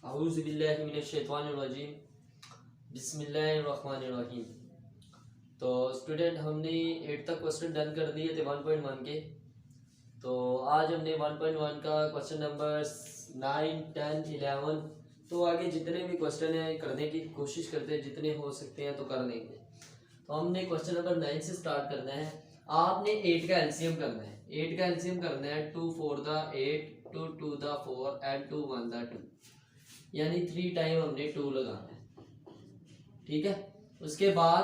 औज़ुबिल्लाहिमिनश्शैतानिर्रजीम बिस्मिल्लाहिर्रहमानिर्रहीम। तो स्टूडेंट हमने 8 तक क्वेश्चन डन कर दिए थे 1.1 के। तो आज हमने 1.1 का क्वेश्चन नंबर 9, 10, 11 तो आगे जितने भी क्वेश्चन हैं करने की कोशिश करते हैं, जितने हो सकते हैं तो कर लेंगे। तो हमने क्वेश्चन नंबर 9 से स्टार्ट करना है। आपने 8 का एलसीएम करना है। 8 का एलसीएम करना है 2 4 द 8, 2 2 द 4 एंड 2 1 द 2, यानी 3 टाइम हमने 2 लगाना है। ठीक है। उसके बाद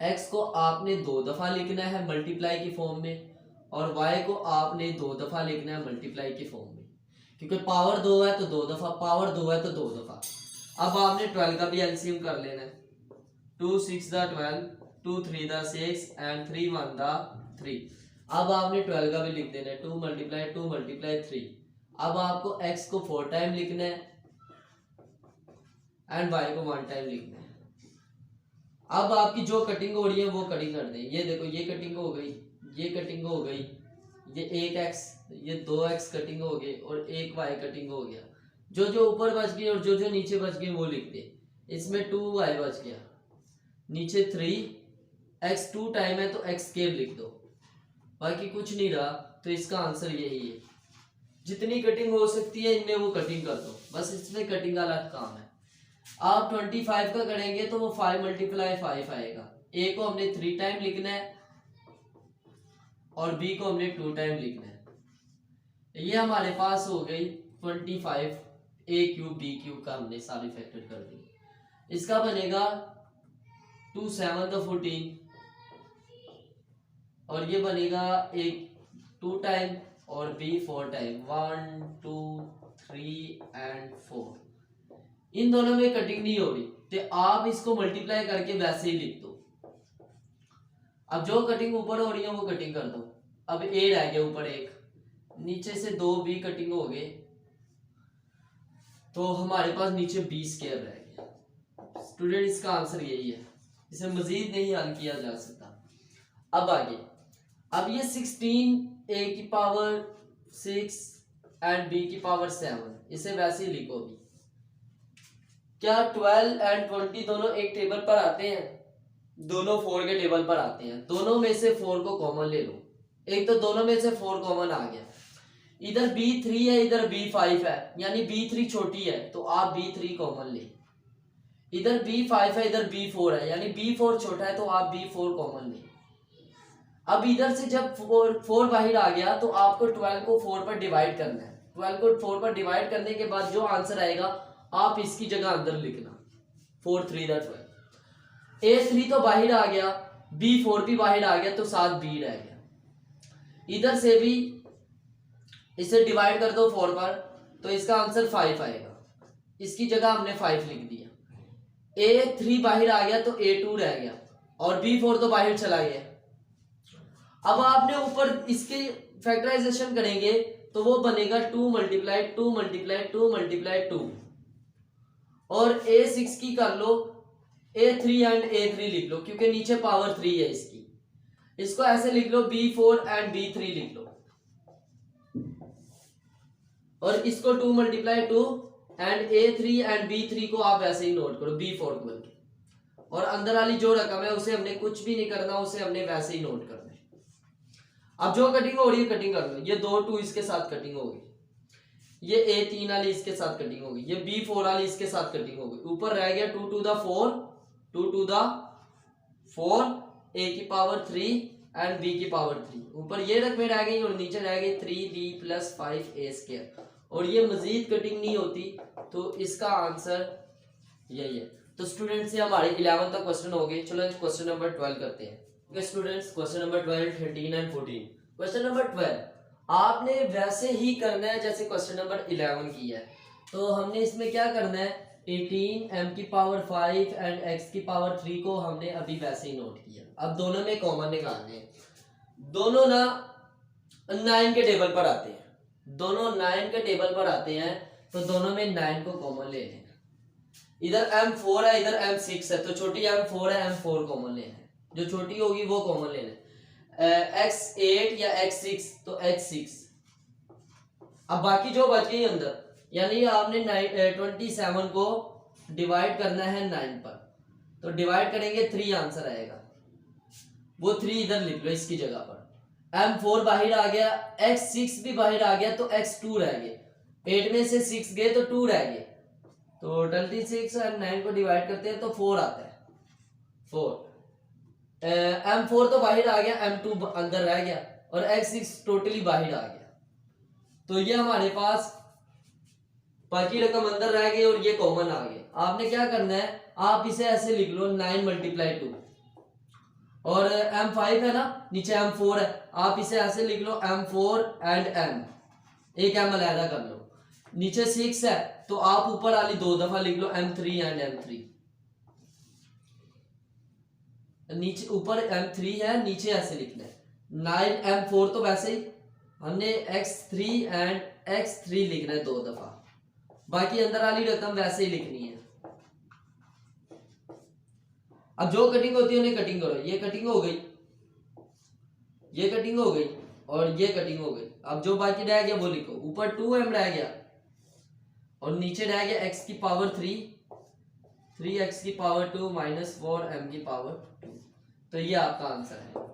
x को आपने 2 दफा लिखना है मल्टीप्लाई की फॉर्म में, और y को आपने 2 दफा लिखना है मल्टीप्लाई की फॉर्म में, क्योंकि पावर 2 है तो 2 दफा, पावर 2 है तो 2 दफा। अब आपने 12 का भी एलसीएम कर लेना है। 2 6 द 12, 2 3 द 6 एंड 3 1 द 3। अब आपने 12 का भी लिख देना है 2 मल्टीप्लाई 3। अब आपको x को 4 टाइम लिखना है एंड y को 1 टाइम लिखना है। अब आपकी जो कटिंग हो रही है वो कटिंग कर दें। ये देखो, ये कटिंग हो गई, ये कटिंग हो गई, ये 1x, ये 2x कटिंग हो गई और 1y कटिंग हो गया। जो जो ऊपर बच गई और जो जो नीचे बच गई वो लिख दे। इसमें 2y बच गया, नीचे 3x 2 टाइम है तो x केव लिख दो। बाकी कुछ नहीं रहा, तो इसका आंसर यही है। जितनी कटिंग हो सकती है इनमें वो कटिंग कर दो, बस इसमें कटिंग वाला काम है। आप 25 का करेंगे तो वो 5 मल्टीप्लाई 5 आएगा। a को हमने 3 टाइम लिखना है और b को हमने 2 टाइम लिखना है। ये हमारे पास हो गई 25 a क्यूब b क्यूब का हमने सारी फैक्टर कर दी। इसका बनेगा 2 7 द 14 और ये बनेगा एक 2 टाइम और b 4 टाइम, 1 2 3 एंड 4। इन दोनों में कटिंग नहीं हो रही तो आप इसको मल्टीप्लाई करके वैसे ही लिख दो। अब जो कटिंग ऊपर हो रही है वो कटिंग कर दो। अब a रह गया ऊपर एक, नीचे से 2b कटिंग हो गए तो हमारे पास नीचे b स्क्वायर रह गया। स्टूडेंट इसका आंसर यही है, इसे मजीद नहीं हल किया जा सकता। अब आगे, अब ये 16 a की पावर 6 एंड b की पावर 7, इसे वैसे ही लिखो। भी क्या 12 एंड 20 दोनों एक टेबल पर आते हैं? दोनों 4 के टेबल पर आते हैं। दोनों में से 4 को कॉमन ले लो। एक तो दोनों में से 4 कॉमन आ गया। इधर b3 है, इधर b5 है, यानी b3 छोटी है तो आप b3 कॉमन ले। इधर b5 है, इधर b4 है, यानी b4 छोटा है तो आप b4 कॉमन ले। अब इधर से जब 4 बाहर आ गया तो आपको 12 को 4 पर डिवाइड करना है। 12 को 4 पर डिवाइड करने के बाद जो आंसर आएगा आप इसकी जगह अंदर लिखना, 4 3 द 12। a3 तो बाहर आ गया, b4 भी बाहर आ गया तो साथ b रह गया। इधर से भी इसे डिवाइड कर दो 4 पर तो इसका आंसर 5 आएगा, इसकी जगह हमने 5 लिख दिया। a3 बाहर आ गया तो a2 रह गया और b4 तो बाहर चला गया। अब आपने ऊपर इसके फैक्टराइजेशन करेंगे तो वो बनेगा 2 मल्टीप्लाई 2 मल्टीप्लाई 2 मल्टीप्लाई 2, और a6 की कर लो a3 एंड a3 लिख लो, क्योंकि नीचे पावर 3 है इसकी। इसको ऐसे लिख लो b4 एंड b3 लिख लो, और इसको 2 multiply 2 and a3 and b3 को आप वैसे ही नोट करो b4 को बल्कि, और अंदर वाली जो रकम है उसे हमने कुछ भी नहीं करना, उसे हमने वैसे ही नोट करना है। अब जो कटिंग हो रही है कटिंग कर लो। ये 2 2 इसके साथ कटिंग हो गई, ये a3 वाली इसके साथ कटिंग हो गई, ये b4 वाली इसके साथ कटिंग हो गई। ऊपर रह गया 2 2 द 4, 2 2 द 4, a की पावर 3 एंड b की पावर 3। ऊपर ये रकमें रह गई और नीचे रह गई 3b प्लस 5a स्क्वायर, और ये मजीद कटिंग नहीं होती तो इसका आंसर यही है। तो स्टूडेंट्स ये हमारे 11 तक क्वेश्चन हो गए। चलो क्वेश्चन नंबर 12 करते हैं। Students question number 12, 13 and 14। Question number 12 आपने वैसे ही करना है जैसे क्वेश्चन नंबर 11 किया है। तो हमने इसमें क्या करना है, 18 m की पावर 5 एंड x की पावर 3 को हमने अभी वैसे ही नोट किया। अब दोनों में कॉमन निकालने हैं। दोनों ना 9 के टेबल पर आते हैं, दोनों 9 के टेबल पर आते हैं तो दोनों में 9 को कॉमन ले लेना। इधर m4 है, इधर m6 है, तो छोटी m4 है, m4 कॉमन लेना है, जो छोटी होगी वो कॉमन लेना है। x8 या x6 तो x6। अब बाकी जो बच गई अंदर यानी आपने 27 को डिवाइड करना है 9 पर, तो डिवाइड करेंगे 3 आंसर आएगा, वो 3 इधर लिख लो इसकी जगह पर। M4 बाहर आ गया, X6 भी बाहर आ गया तो X2 रह गए, 8 में से 6 गए तो 2 रह गए, तो 26 और 9 को डिवाइड करते हैं तो 4 आता है, 4। M4 तो बाहर आ गया, M2 अंदर रह गया और X6 टोटली बाहर आ गया, तो ये हमारे पास बाकी रकम अंदर रह गई और ये कॉमन आ गए। आपने क्या करना है, आप इसे ऐसे लिख लो 9 × 2, और M5 है ना, नीचे M4 है, आप इसे ऐसे लिख लो M4 एंड M, एक M अलहदा कर लो। नीचे 6 है तो आप ऊपर वाली 2 दफा लिख लो M3 एंड M3, नीचे ऊपर M3 है, नीचे ऐसे लिखना है 9 M4, तो वैसे ही हमने X3 एंड X3 लिखना है 2 दफा, बाकी अंदर वाली रकम वैसे ही लिखनी है। अब जो कटिंग होती है उन्हें कटिंग करो, ये कटिंग हो गई, ये कटिंग हो गई और ये कटिंग हो गई। अब जो बाकी रह गया वो लिखो, ऊपर 2M रह गया और नीचे रह गया x की पावर 3, 3x की पावर 2 माइनस 4m की पावर 2, तो ये आपका आंसर है।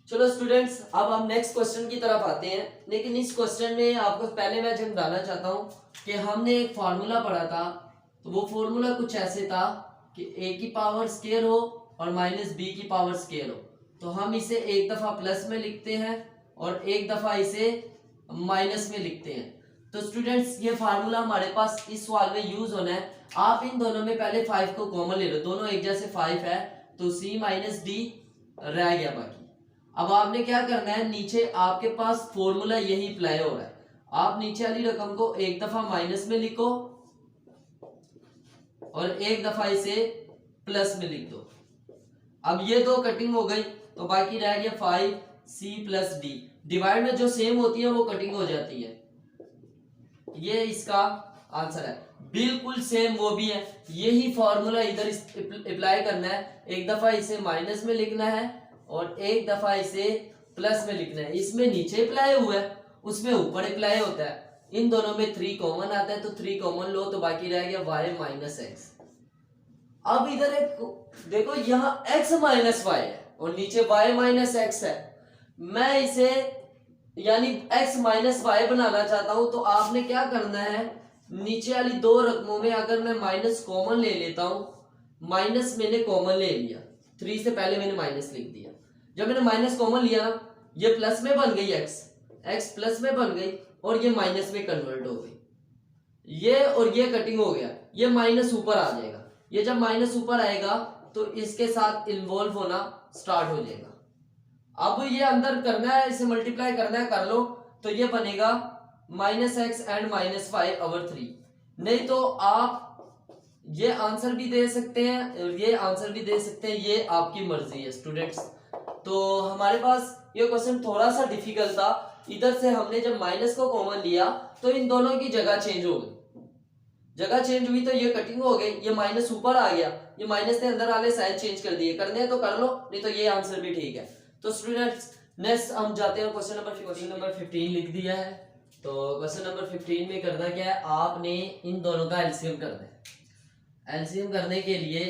चलो स्टूडेंट्स, अब हम नेक्स्ट क्वेश्चन की तरफ आते हैं, लेकिन इस क्वेश्चन में आपको पहले मैं समझाना चाहता हूं कि हमने एक फार्मूला पढ़ा था, तो वो फार्मूला कुछ ऐसे था कि a की पावर स्क्वायर हो और माइनस b की पावर स्क्वायर हो, तो हम इसे एक दफा प्लस में लिखते हैं और एक दफा इसे माइनस में लिखते हैं। तो स्टूडेंट्स ये फार्मूला हमारे पास इस सवाल में यूज होना है। आप इन दोनों में पहले 5 को कॉमन ले लो, दोनों एक जैसे 5 है तो c माइनस डी रह गया बाकी। अब आपने क्या करना है, नीचे आपके पास फॉर्मूला यही अप्लाई हो रहा है, आप नीचे वाली रकम को एक दफा माइनस में लिखो और एक दफा इसे प्लस में लिख दो। अब ये 2 कटिंग हो गई तो बाकी रह गया 5c प्लस डी, डिवाइड में जो सेम होती है वो कटिंग हो जाती है, ये इसका आंसर है। बिल्कुल सेम वो भी है, यही फॉर्मूला इधर अप्लाई करना है, एक दफा इसे माइनस में लिखना है और एक दफा इसे प्लस में लिखना है। इसमें नीचे अप्लाई हुआ है, उसमें ऊपर अप्लाई होता है, इन दोनों में 3 कॉमन आता है तो 3 कॉमन लो तो बाकी रह गया y माइनस एक्स। अब इधर एक देखो, यहाँ x माइनस वाई है और नीचे y माइनस एक्स है, मैं इसे यानी x माइनस वाई बनाना चाहता हूं, तो आपने क्या करना है, नीचे वाली 2 रकमों में अगर मैं माइनस कॉमन ले लेता हूं, माइनस मैंने कॉमन ले लिया, 3 से पहले मैंने माइनस लिख दिया, जब मैंने माइनस कॉमन लिया ना, ये प्लस में बन गई x प्लस में बन गई और ये माइनस में कन्वर्ट हो गई, ये और ये कटिंग हो गया, ये माइनस ऊपर आ जाएगा, ये जब माइनस ऊपर आएगा तो इसके साथ इन्वॉल्व होना स्टार्ट हो जाएगा। अब ये अंदर करना है, इसे मल्टीप्लाई करना है, कर लो, तो ये बनेगा माइनस एक्स एंड माइनस 5/3। नहीं तो आप ये आंसर भी दे सकते हैं, ये आंसर भी दे सकते हैं, ये आपकी मर्जी है स्टूडेंट्स। तो हमारे पास ये क्वेश्चन थोड़ा सा डिफिकल्ट था, इधर से हमने जब माइनस को कॉमन लिया तो इन दोनों की जगह चेंज हो गई, जगह चेंज हुई तो ये कटिंग हो गई, ये माइनस ऊपर आ गया, ये माइनस ने अंदर वाले साइन चेंज कर दिए, करने हैं तो कर लो, नहीं तो ये आंसर भी ठीक है। तो स्टूडेंट्स नेक्स्ट हम जाते हैं क्वेश्चन नंबर 15 लिख दिया है। तो क्वेश्चन नंबर 15 में करना क्या है, आपने इन दोनों का एलसीएम करना है। एलसीएम करने के लिए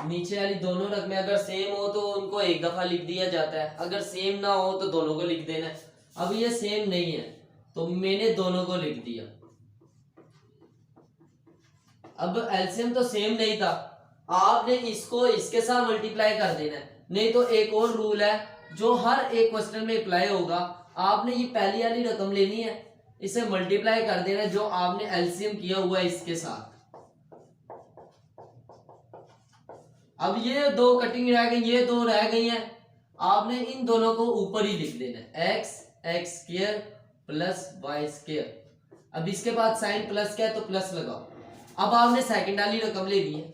नीचे वाली दोनों रकमें अगर सेम हो तो उनको एक दफा लिख दिया जाता है, अगर सेम ना हो तो दोनों को लिख देना है। अब ये सेम नहीं है तो मैंने दोनों को लिख दिया। अब एलसीएम तो सेम नहीं था, आपने इसको इसके साथ मल्टीप्लाई कर देना है, नहीं तो एक और रूल है जो हर एक क्वेश्चन में अप्लाई होगा, आपने ये पहली वाली रकम लेनी है, इसे मल्टीप्लाई कर देना है जो आपने एलसीएम किया हुआ है इसके साथ। अब ये 2 कटिंग रह गई, ये 2 रह गई हैं, आपने इन दोनों को ऊपर ही लिख देना है, x square plus Y square. अब इसके बाद साइन प्लस क्या है तो प्लस लगाओ। अब आपने सेकंड वाली रकम ले ली है,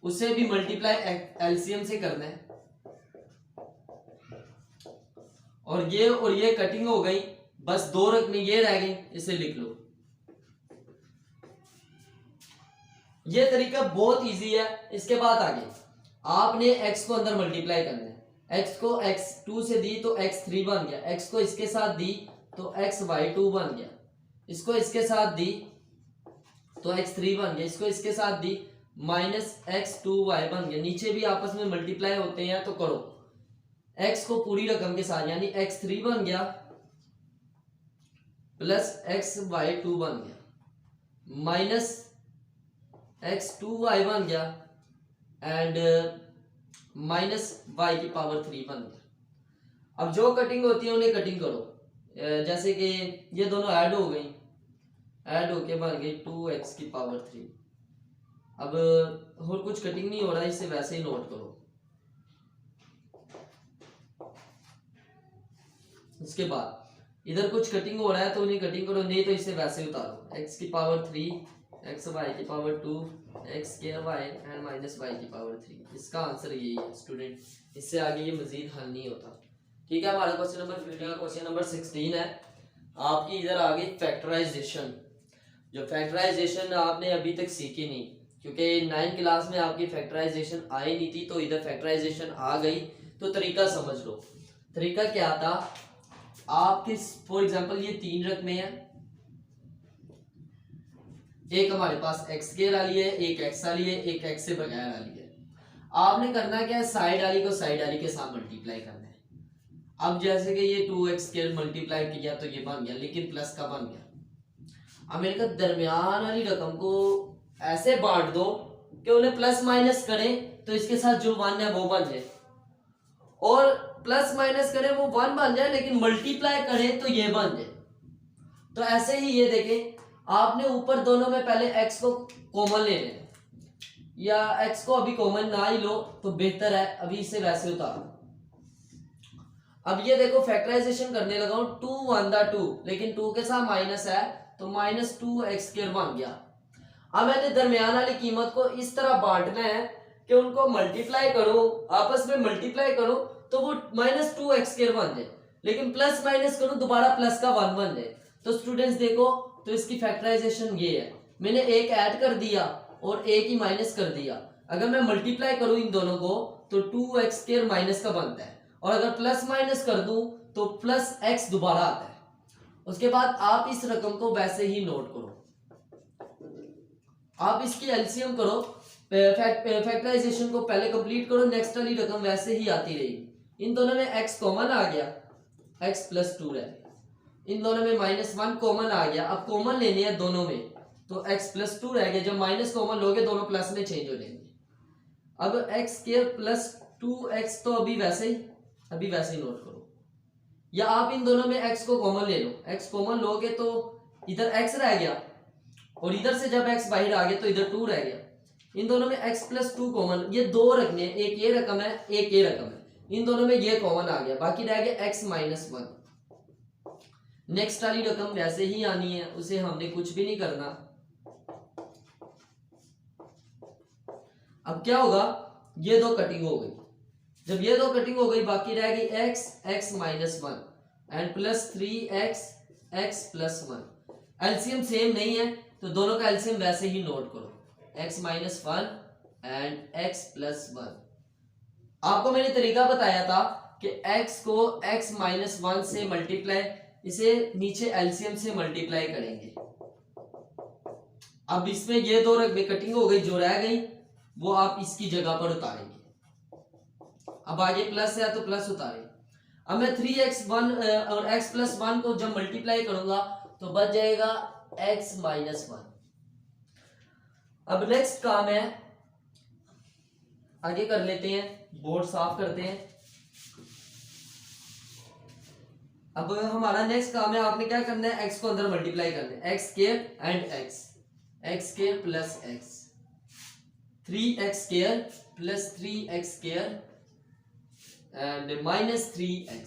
उसे भी मल्टीप्लाई एलसीएम से करना है, और ये कटिंग हो गई, बस 2 रकमें ये रह गई, इसे लिख लो। ये तरीका बहुत इजी है। इसके बाद आगे आपने x को अंदर मल्टीप्लाई करना है, x को x2 से दी तो x3 बन गया, x को इसके साथ दी तो xy2 बन गया, इसको इसके साथ दी तो x3 बन गया, इसको इसके साथ दी -x2y बन गया। नीचे भी आपस में मल्टीप्लाई होते हैं तो करो, x को पूरी रकम के साथ यानी x3 बन गया प्लस xy2 बन गया माइनस x2y बन गया एंड माइनस y3 बन गया। अब जो कटिंग होती है उन्हें कटिंग करो, जैसे कि ये दोनों ऐड हो गई, ऐड होके बन गई 2x3। अब और कुछ कटिंग नहीं हो रहा, इसे वैसे ही नोट करो। उसके बाद इधर कुछ कटिंग हो रहा है तो उन्हें कटिंग करो, नहीं तो इसे वैसे उतारो, x3 xy2 x² and -y3। इसका आंसर यही है स्टूडेंट, इससे आगे ये मजीद हल नहीं होता। ठीक है, हमारा क्वेश्चन नंबर 15 क्वेश्चन नंबर 16 है आपकी। इधर आ गई फैक्टराइजेशन। जो फैक्टराइजेशन आपने अभी तक सीखी नहीं, क्योंकि 9th क्लास में आपकी फैक्टराइजेशन आई नहीं थी, तो इधर फैक्टराइजेशन आ गई। तो तरीका समझ लो। तरीका क्या था आपके, फॉर एग्जांपल ये 3 रकमें हैं, एक हमारे पास x² वाली है, एक x वाली है, एक x से बगैर वाली है। आपने करना क्या है, साइड वाली को साइड वाली के साथ मल्टीप्लाई करना है। अब जैसे कि ये 2x² मल्टीप्लाई किया तो ये बन गया, लेकिन प्लस का बन गया। अब मैंने कहा दरमियान वाली रकम को ऐसे बांट दो कि उन्हें प्लस माइनस करें तो इसके साथ जो 1 है वो बन जाए, और प्लस माइनस करें वो 1 बन जाए, लेकिन मल्टीप्लाई करें तो ये बन जाए। तो ऐसे ही ये देखें, आपने ऊपर दोनों में पहले x को कॉमन ले लेना, या x को अभी कॉमन ना ही लो तो बेहतर है, अभी इसे वैसे उतारो। अब ये देखो फैक्टराइजेशन करने लगा हूं, 2 1 2, लेकिन 2 के साथ माइनस है तो -2x² बन गया। अब मैंने दरमियान वाली कीमत को इस तरह बांटना है कि उनको मल्टीप्लाई करो, आपस में मल्टीप्लाई करो तो वो -2x² बन जाए, लेकिन प्लस माइनस करो दोबारा प्लस का 1 बन जाए। तो स्टूडेंट्स देखो, तो इसकी फैक्टराइजेशन ये है, मैंने एक ऐड कर दिया और एक ही माइनस कर दिया। अगर मैं मल्टीप्लाई करूं इन दोनों को तो 2x² माइनस का बनता है, और अगर प्लस माइनस कर दूं तो प्लस x दोबारा आता है। उसके बाद आप इस रकम को वैसे ही नोट करो, आप इसकी एलसीएम करो, फैक्टराइजेशन को पहले कंप्लीट करो, नेक्स्ट वाली रकम वैसे ही आती रहेगी। इन दोनों में x कॉमन आ गया, x + 2 रह गया, इन दोनों में -1 कॉमन आ गया। अब कॉमन लेने हैं दोनों में, तो x + 2 रह गया, जब माइनस कॉमन लोगे दोनों प्लस में चेंज हो जाएंगे। अब x² + 2x तो अभी वैसे ही नोट करो, या आप इन दोनों में x को कॉमन ले लो, x कॉमन लोगे तो इधर x रह गया, और इधर से जब x बाहर आ गया तो इधर 2 रह गया। इन दोनों में x + 2 कॉमन, ये 2 रखने, एक ये रकम है एक ये रकम है, इन दोनों में ये कॉमन आ गया, बाकी रह गया x - 1। नेक्स्ट वाली रकम वैसे ही आनी है, उसे हमने कुछ भी नहीं करना। अब क्या होगा, ये 2 कटिंग हो गई, जब ये 2 कटिंग हो गई बाकी रह गई x - 1 and +3x x + 1। LCM same नहीं है तो दोनों का एलसीएम वैसे ही नोट करो, x - 1 एंड x + 1। आपको मैंने तरीका बताया था कि x को x - 1 से मल्टीप्लाई, इसे नीचे एलसीएम से मल्टीप्लाई करेंगे। अब इसमें ये 2 रकमें कटिंग हो गई, जो रह गई वो आप इसकी जगह पर उतारेंगे। अब आगे प्लस है तो प्लस उतारे। अब मैं 3x1 और x + 1 को जब मल्टीप्लाई करूंगा तो बच जाएगा x - 1। अब नेक्स्ट काम है, आगे कर लेते हैं, बोर्ड साफ करते हैं। अब हमारा नेक्स्ट काम है, आपने क्या करना है, x को अंदर मल्टीप्लाई करना है, x² and x² + x, 3x² + 3x² and -3x।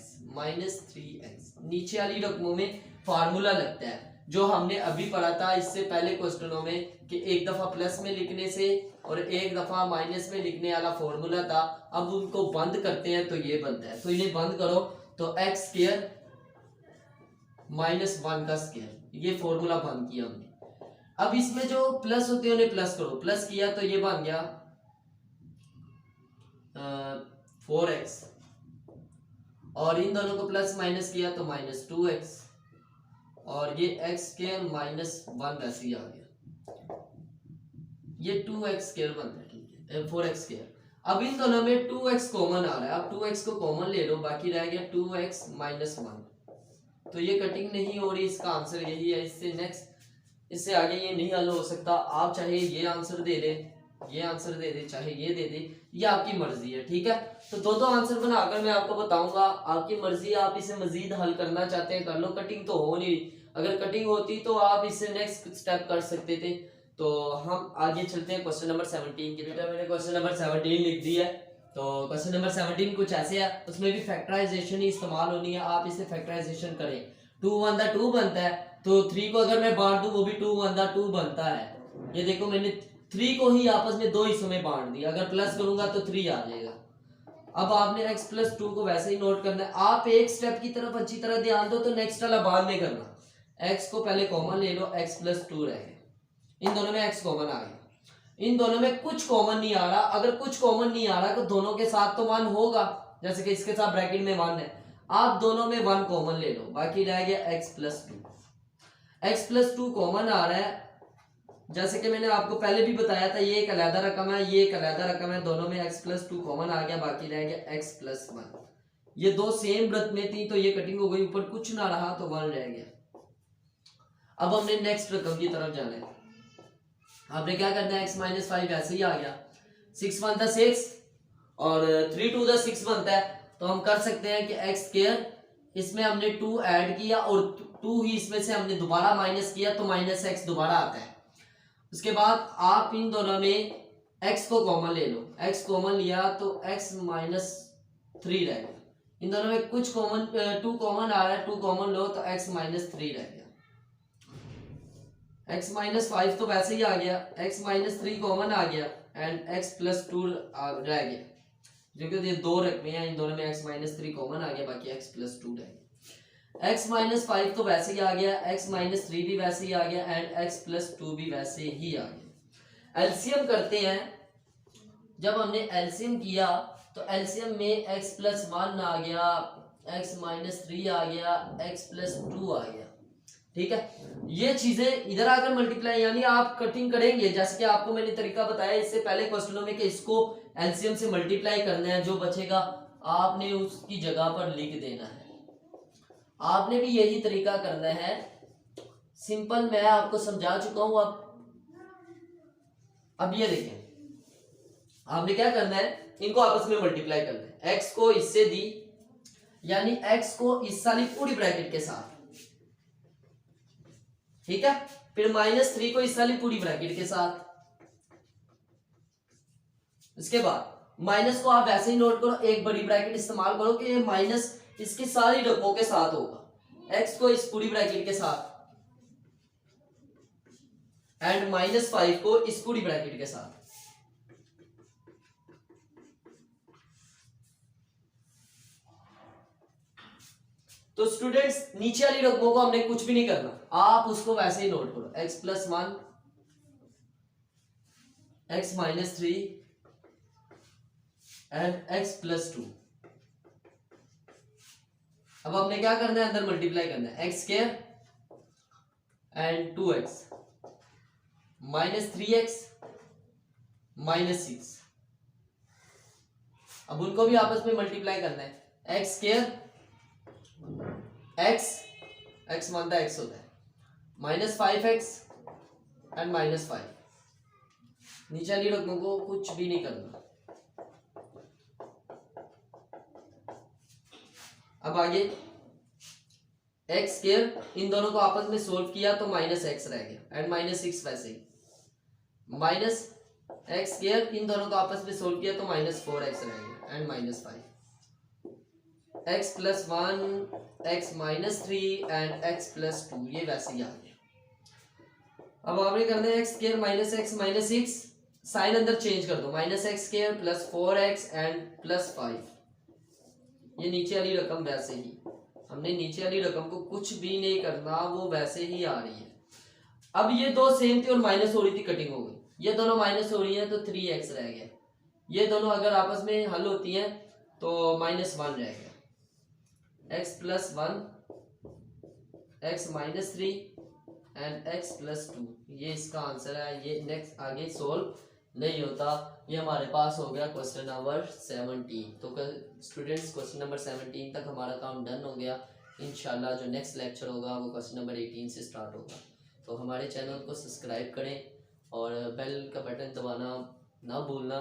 नीचे वाली रकमों में फार्मूला लगता है, जो हमने अभी पढ़ा था इससे पहले क्वेश्चनों में, कि एक दफा प्लस में लिखने से और एक दफा माइनस में लिखने वाला फॉर्मूला था। अब उनको बंद करते हैं तो ये बनता है, तो इन्हें बंद करो तो x² - 1 का स्क्वायर, ये फॉर्मूला बंद किया हमने। अब इसमें जो प्लस होते हैं उन्हें प्लस करो, प्लस किया तो ये बन गया 4x, और इन दोनों को प्लस माइनस किया तो -2x। और ये एक्स स्क्वायर माइनस 1 वैसे ही आ गया, ये 2x स्क्वायर बनता है, ठीक है 4x स्क्वायर। अब इन दोनों में 2x कॉमन आ रहा है, अब 2x को कॉमन ले लो, बाकी रह गया 2x माइनस 1। तो ये कटिंग नहीं हो रही, इसका आंसर यही है। इससे नेक्स्ट, इससे आगे ये नहीं हल हो सकता। आप चाहे ये आंसर दे दे, ये आंसर दे दे, चाहे ये दे दे, ये आपकी मर्जी है, ठीक है। तो दो आंसर बनाकर मैं आपको बताऊंगा, आपकी मर्जी, आप इसे मजीद हल करना चाहते हैं कर लो। कटिंग तो हो नहीं रही, अगर कटिंग होती तो आप इससे नेक्स्ट स्टेप कर सकते थे। तो हम आगे चलते हैं क्वेश्चन नंबर 17 की। बेटा मैंने क्वेश्चन नंबर 17 लिख दी है। तो क्वेश्चन नंबर 17 कुछ ऐसे है, उसमें भी फैक्टराइजेशन ही इस्तेमाल होनी है। आप इसे फैक्टराइजेशन करें, 2 1 2 बनता है, तो 3 को अगर मैं बांट दूं वो भी 2 1 2 बनता है। ये देखो मैंने 3 को ही आपस में 2 हिस्सों में बांट दिया, अगर प्लस करूंगा तो 3 आ जाएगा। अब आपने x + 2 को वैसे ही नोट करना है। आप एक स्टेप की तरफ अच्छी तरह ध्यान दो, तो नेक्स्ट वाला बाद में करना। x को पहले कॉमन ले लो, x + 2 रह गया, इन दोनों में x कॉमन आ गया। इन दोनों में कुछ कॉमन नहीं आ रहा, अगर कुछ कॉमन नहीं आ रहा तो दोनों के साथ तो 1 होगा, जैसे कि इसके साथ ब्रैकेट में 1 है। आप दोनों में 1 कॉमन ले लो, बाकी रह गया x + 2। x + 2 कॉमन आ रहा है, जैसे कि मैंने आपको पहले भी बताया था, ये एक अलग रकम है, ये एक अलग रकम है, दोनों में x + 2 कॉमन आ गया, बाकी रह गया x + 1। ये दो सेम वृत्त में थी तो ये कटिंग हो गई, ऊपर कुछ ना रहा तो 1 रह गया। अब हमने नेक्स्ट रकम की तरफ जाना है। आपने क्या करना है, x - 5 ऐसे ही आ गया, 6 1 6 और 3 2 6 बनता है। तो हम कर सकते हैं कि x स्क्वायर, इसमें हमने 2 ऐड किया और 2 ही इसमें से हमने दोबारा माइनस किया, तो -x दोबारा आता है। उसके बाद आप इन दोनों में x को कॉमन ले लो, x कॉमन लिया तो x - 3 रह गया। इन दोनों में कुछ कॉमन, 2 कॉमन आ रहा है, 2 कॉमन लो तो x - 3 रह गया। x - 5 तो वैसे ही आ गया, x - 3 कॉमन आ गया एंड x + 2 रह गया, क्योंकि ये दो रकमें हैं, इन दोनों में x - 3 कॉमन आ गया, बाकी x + 2 रह गया। x - 5 तो वैसे ही आ गया, x - 3 भी वैसे ही आ गया एंड x + 2 भी वैसे ही आ गया। एलसीएम करते हैं। जब हमने एलसीएम किया तो एलसीएम में x + 1 आ गया, x - 3 आ गया, x + 2 आ गया, ठीक है। ये चीजें इधर आकर मल्टीप्लाई, यानी आप कटिंग करेंगे जैसे कि आपको मैंने तरीका बताया इससे पहले क्वेश्चनों में कि इसको एलसीएम से मल्टीप्लाई करना है, जो बचेगा आपने उसकी जगह पर लिख देना है। आपने भी यही तरीका करना है, सिंपल मैं आपको समझा चुका हूं। अब ये देखें, आपने क्या करना है, इनको आपस में मल्टीप्लाई करना है। x को इससे दी, यानी x को इस वाली पूरी ब्रैकेट के साथ, ठीक है। फिर -3 को इस वाली पूरी ब्रैकेट के साथ। इसके बाद माइनस को आप ऐसे ही नोट करो, एक बड़ी ब्रैकेट इस्तेमाल करो कि ये माइनस इसकी सारी रकमों के साथ होगा। x को इस पूरी ब्रैकेट के साथ एंड -5 को इस पूरी ब्रैकेट के साथ। तो स्टूडेंट्स नीचे वाली रकमों को हमने कुछ भी नहीं करना, आप उसको वैसे ही नोट करो, x + 1, x - 3 एंड x + 2। अब हमने क्या करना है, अंदर मल्टीप्लाई करना है, x square and 2x -3x -6। अब उनको भी आपस में मल्टीप्लाई करना है, x स्क्वायर x मानता x होता है -5x एंड -5। नीचे वाली रकमों को कुछ भी नहीं करना। अब आगे x स्क्वायर, इन दोनों को आपस में सोल्व किया तो -x रह गया एंड -6 वैसे ही, -x स्क्वायर, इन दोनों को आपस में सोल्व किया तो -4x रह गया and -5। x + 1, x - 3 and x + 2, ये वैसे ही आ गया। अब आपने करना है x स्क्वायर -x -6, साइन अंदर चेंज कर दो, -x स्क्वायर + 4x एंड +5। ये नीचे वाली रकम वैसे ही, हमने नीचे वाली रकम को कुछ भी नहीं करना, वो वैसे ही आ रही है। अब ये दो सेम थी और माइनस हो रही थी, कटिंग हो गई, ये दोनों माइनस हो रही है तो 3x रह गया। ये दोनों अगर आपस में हल होती हैं तो -1 रह गया, x + 1 x minus 3 and x plus 2, ये इसका आंसर है। ये नेक्स्ट आगे सोल्व नहीं होता। ये हमारे पास हो गया क्वेश्चन नंबर 17। तो स्टूडेंट्स क्वेश्चन नंबर 17 तक हमारा काम डन हो गया। इंशाल्लाह जो नेक्स्ट लेक्चर होगा वो क्वेश्चन नंबर 18 से स्टार्ट होगा। तो हमारे चैनल को सब्सक्राइब करें और बेल का बटन दबाना ना भूलना।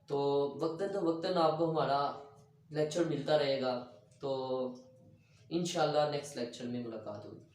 तो वक्तन आपको हमारा लेक्चर मिलता रहेगा। तो इंशाल्लाह नेक्स्ट लेक्चर में मुलाकात होगी।